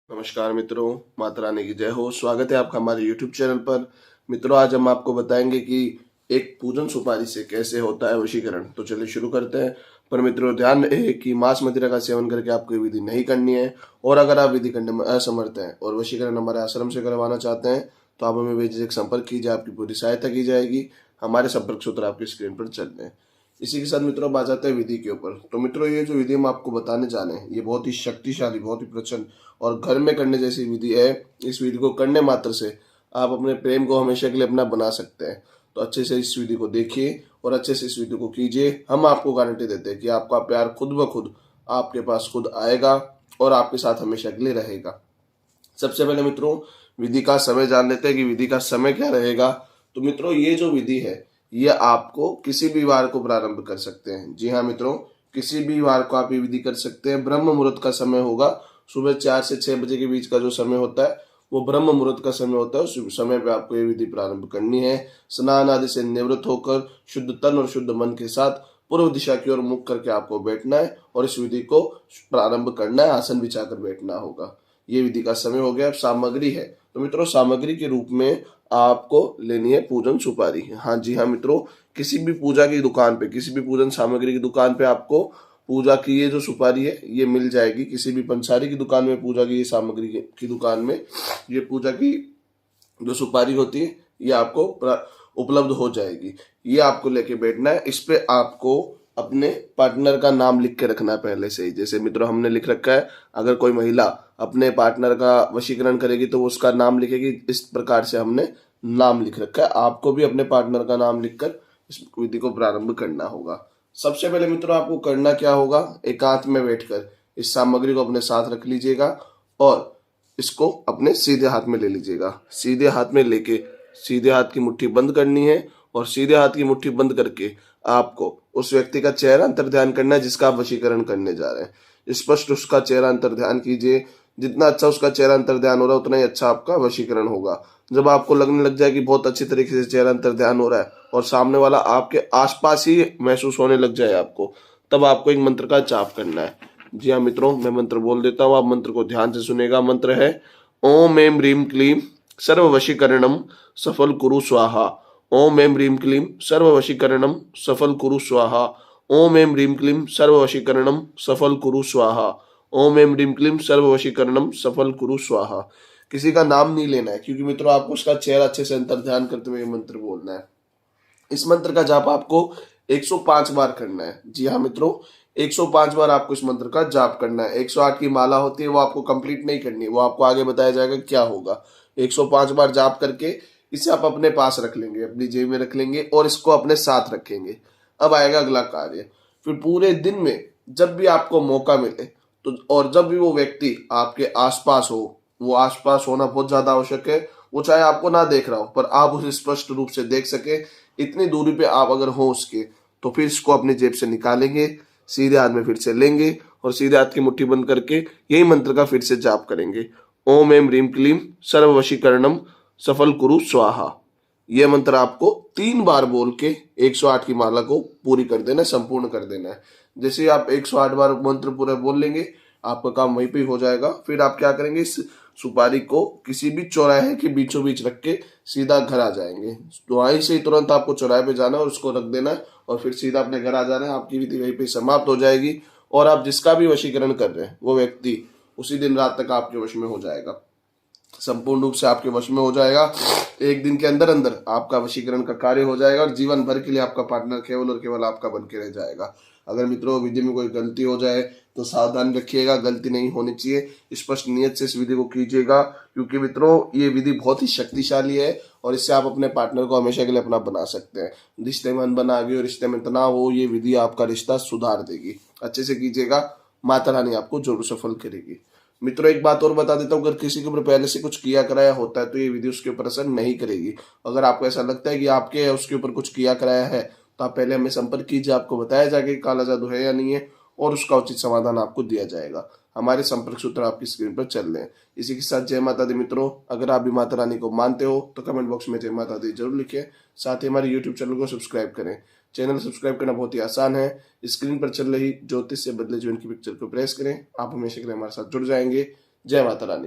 नमस्कार मित्रों, माता रानी की जय हो। स्वागत है आपका हमारे YouTube चैनल पर। मित्रों, आज हम आपको बताएंगे कि एक पूजन सुपारी से कैसे होता है वशीकरण। तो चलिए शुरू करते हैं। पर मित्रों, ध्यान रहे कि मांस मदिरा का सेवन करके आपको ये विधि नहीं करनी है। और अगर आप विधि करने में असमर्थ हैं और वशीकरण हमारे आश्रम से करवाना चाहते हैं तो आप हमें बेझिझक संपर्क कीजिए, आपकी पूरी सहायता की जाएगी। हमारे संपर्क सूत्र आपकी स्क्रीन पर चल रहे हैं। इसी के साथ मित्रों, अब आ जाते हैं विधि के ऊपर। तो मित्रों, ये जो विधि हम आपको बताने जा रहे हैं ये बहुत ही शक्तिशाली, बहुत ही प्रचंड और घर में करने जैसी विधि है। इस विधि को करने मात्र से आप अपने प्रेम को हमेशा के लिए अपना बना सकते हैं। तो अच्छे से इस विधि को देखिए और अच्छे से इस विधि को कीजिए। हम आपको गारंटी देते हैं कि आपका प्यार खुद ब खुद आपके पास खुद आएगा और आपके साथ हमेशा के लिए रहेगा। सबसे पहले मित्रों, विधि का समय जान लेते हैं कि विधि का समय क्या रहेगा। तो मित्रों, ये जो विधि है ये आपको किसी भी वार को प्रारंभ कर सकते हैं। जी हाँ मित्रों, किसी भी वार को आप ये विधि कर सकते हैं। ब्रह्म मुहूर्त का समय होगा। सुबह 4 से 6 बजे के बीच का जो समय होता है वो ब्रह्म मुहूर्त का समय होता है। उस समय पे आपको ये विधि प्रारंभ करनी है। स्नान आदि से निवृत्त होकर शुद्ध तन और शुद्ध मन के साथ पूर्व दिशा की ओर मुख करके आपको बैठना है और इस विधि को प्रारंभ करना है। आसन बिछाकर बैठना होगा। ये विधि का समय हो गया। अब सामग्री है। तो मित्रों, सामग्री के रूप में आपको लेनी है पूजन सुपारी। हाँ जी हाँ मित्रों, किसी भी पूजा की दुकान पे, किसी भी पूजन सामग्री की दुकान पे आपको पूजा की ये जो सुपारी है ये मिल जाएगी। किसी भी पंसारी की दुकान में, पूजा की ये सामग्री की दुकान में ये पूजा की जो सुपारी होती है ये आपको उपलब्ध हो जाएगी। ये आपको लेके बैठना है। इस पे आपको अपने पार्टनर का नाम लिख के रखना है पहले से ही। जैसे मित्रों हमने लिख रखा है, अगर कोई महिला अपने पार्टनर का वशीकरण करेगी तो वो उसका नाम लिखेगी। इस प्रकार से हमने नाम लिख रखा है। आपको भी अपने पार्टनर का नाम लिखकर इस विधि को प्रारंभ करना होगा। सबसे पहले मित्रों आपको करना क्या होगा, एकांत में बैठकर इस सामग्री को अपने साथ रख लीजिएगा और इसको अपने सीधे हाथ में ले लीजिएगा। सीधे हाथ में लेके सीधे हाथ की मुट्ठी बंद करनी है और सीधे हाथ की मुट्ठी बंद करके आपको उस व्यक्ति का चेहरा अंतर ध्यान करना है जिसका आप वशीकरण करने जा रहे हैं। स्पष्ट उसका चेहरा अंतर ध्यान कीजिए। जितना अच्छा उसका चेहरा अंतर ध्यान हो रहा है उतना ही अच्छा आपका वशीकरण होगा। जब आपको लगने लग जाए कि बहुत अच्छी तरीके से चेहरा अंतर ध्यान हो रहा है और सामने वाला आपके आसपास ही महसूस होने लग जाए आपको, तब आपको एक मंत्र का जाप करना है। जी हाँ मित्रों, मैं मंत्र बोल देता हूँ, आप मंत्र को ध्यान से सुनेगा। मंत्र है ओम एम ह्रीम क्लीम सर्व वशीकरणम सफल कुरु स्वाहा। ओम एम ह्रीम क्लीम सर्व वशीकरणम सफल कुरु स्वाहा। ओम एम ह्रीम क्लीम सर्व वशीकरणम सफल कुरु स्वाहा। ओम एम ह्रीम क्लीम सर्व वशीकरणम सफल कुरु स्वाहा। किसी का नाम नहीं लेना है क्योंकि मित्रों आपको उसका चेहरा अच्छे से अंतर ध्यान करते हुए मंत्र बोलना है। इस मंत्र का जाप आपको 105 बार करना है। जी हाँ मित्रों, 105 बार आपको इस मंत्र का जाप करना है। 108 की माला होती है वो आपको कंप्लीट नहीं करनी है, वो आपको आगे बताया जाएगा क्या होगा। 105 बार जाप करके इसे आप अपने पास रख लेंगे, अपनी जेब में रख लेंगे और इसको अपने साथ रखेंगे। अब आएगा अगला कार्य। फिर पूरे दिन में जब भी आपको मौका मिले तो, और जब भी वो व्यक्ति आपके आसपास हो, वो आसपास होना बहुत ज्यादा आवश्यक है। वो चाहे आपको ना देख रहा हो पर आप उसे स्पष्ट रूप से देख सके, इतनी दूरी पे आप अगर हो उसके, तो फिर इसको अपनी जेब से निकालेंगे, सीधे हाथ में फिर से लेंगे और सीधे हाथ की मुट्ठी बंद करके यही मंत्र का फिर से जाप करेंगे। ओम एम ह्रीम क्लीम सर्व वशीकरणम सफल कुरु स्वाहा। यह मंत्र आपको 3 बार बोल के 108 की माला को पूरी कर देना है, संपूर्ण कर देना है। जैसे ही आप 108 बार मंत्र पूरा बोल लेंगे आपका काम वहीं पे हो जाएगा। फिर आप क्या करेंगे, इस सुपारी को किसी भी चौराहे के बीचों बीच रख के सीधा घर आ जाएंगे। तो वहीं से ही तुरंत आपको चौराहे पे जाना है और उसको रख देना है और फिर सीधा अपने घर आ जाना है। आपकी विधि वहीं पे समाप्त हो जाएगी और आप जिसका भी वशीकरण कर रहे हैं वो व्यक्ति उसी दिन रात तक आपके वश में हो जाएगा, संपूर्ण रूप से आपके वश में हो जाएगा। एक दिन के अंदर अंदर आपका वशीकरण का कार्य हो जाएगा और जीवन भर के लिए आपका पार्टनर केवल और केवल आपका बन के रह जाएगा। अगर मित्रों विधि में कोई गलती हो जाए तो सावधान रखिएगा, गलती नहीं होनी चाहिए। स्पष्ट नियत से इस विधि को कीजिएगा क्योंकि मित्रों ये विधि बहुत ही शक्तिशाली है और इससे आप अपने पार्टनर को हमेशा के लिए अपना बना सकते हैं। रिश्ते में अनबन आ गई और रिश्ते में तनाव हो, ये विधि आपका रिश्ता सुधार देगी। अच्छे से कीजिएगा, माता रानी आपको जरूर सफल करेगी। मित्रों एक बात और बता देता हूँ, अगर किसी के ऊपर पहले से कुछ किया कराया होता है तो ये विधि उसके ऊपर असर नहीं करेगी। अगर आपको ऐसा लगता है कि आपके या उसके ऊपर कुछ किया कराया है तो आप पहले हमें संपर्क कीजिए, आपको बताया जाएगा कि काला जादू है या नहीं है और उसका उचित समाधान आपको दिया जाएगा। हमारे संपर्क सूत्र आपकी स्क्रीन पर चल रहे हैं। इसी के साथ जय माता दी मित्रों। अगर आप भी माता रानी को मानते हो तो कमेंट बॉक्स में जय माता दी जरूर लिखें। साथ ही हमारे यूट्यूब चैनल को सब्सक्राइब करें। चैनल सब्सक्राइब करना बहुत ही आसान है। स्क्रीन पर चल रही ज्योतिष से बदले जीवन की पिक्चर को प्रेस करें, आप हमेशा के लिए हमारे साथ जुड़ जाएंगे। जय माता रानी।